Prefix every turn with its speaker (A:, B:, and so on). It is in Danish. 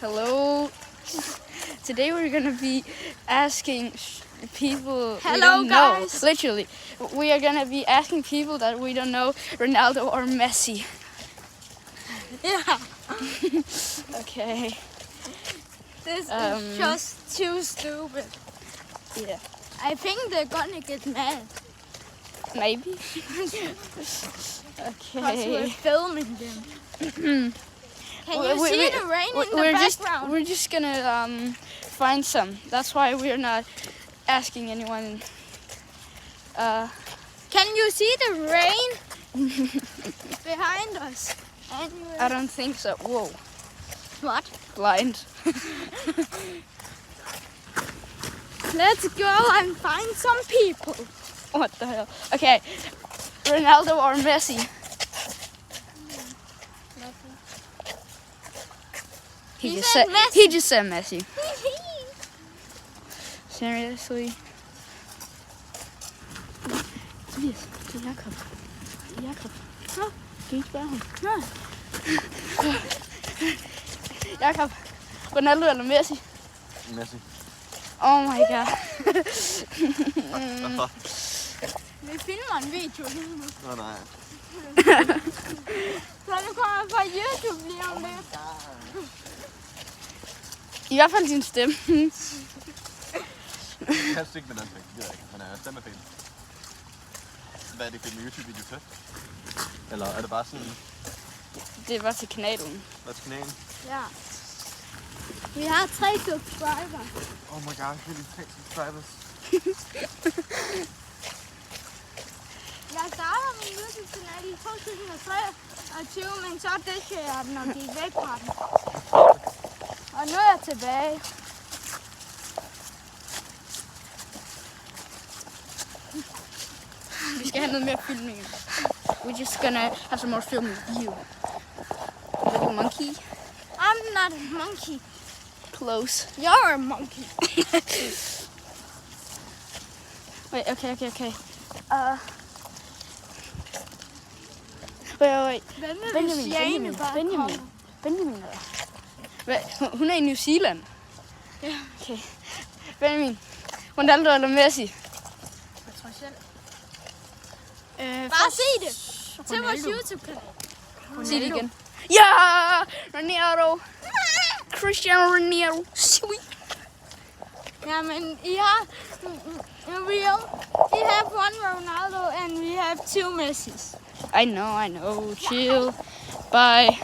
A: Hello. Today we're gonna be asking people we
B: Hello,
A: don't know.
B: guys.
A: Literally, we are gonna be asking people that we don't know, Ronaldo or Messi.
B: Yeah,
A: Okay.
B: this is just too stupid.
A: Yeah.
B: I think they're gonna get mad
A: Maybe.
B: because
A: Okay.
B: we're filming them. Can you see the rain in the
A: we're
B: background?
A: We're just gonna find some. That's why we're not asking anyone.
B: Can you see the rain behind us? Anyway.
A: I don't think so. Whoa.
B: What?
A: Blind.
B: Let's go and find some people.
A: What the hell? Okay. Ronaldo or Messi?
B: He said Messi.
A: He just said Messi. Seriously? Tobias, til Jakob. Jakob. Kan I ikke spørge ham? Jakob, Ronaldo eller Messi?
C: Messi.
A: Oh my god.
C: Hvorfor?
B: Vi filmer en video lige nu.
C: Nå nej.
B: Så nu kommer jeg fra YouTube lige om lidt.
A: I hvert fald din stemme.
C: Helst ikke med den ting, det gider jeg ikke. Men stemmefejl. Hvad er det for en YouTube-video til? Eller er det bare sådan,
A: Det var til kanalen.
C: hvad til kanalen?
B: Ja. Vi har 3 subscriber.
C: Oh my god, really 3 subscribers.
B: Jeg starter min YouTube-kanal i 2023, men så dækker jeg den og gik væk fra den. Og nu er jeg tilbage.
A: Vi skal have noget mere filming. We're just gonna have some more filming with you. Little monkey.
B: I'm not a monkey.
A: Close.
B: You're a monkey.
A: Wait, okay. Wait. Benjamin eller? Hvad? Hun er i New Zealand.
B: Ja.
A: Okay. Benjamin. Ronaldo eller Messi?
B: Jeg tror selv. Bare se det. Til vores YouTube-kanal.
A: Sig det igen. Ja! Ronaldo. Cristiano Ronaldo. Sweet.
B: Jamen, I har real. We have one Ronaldo and we have 2 Messis.
A: I know. Chill. Bye.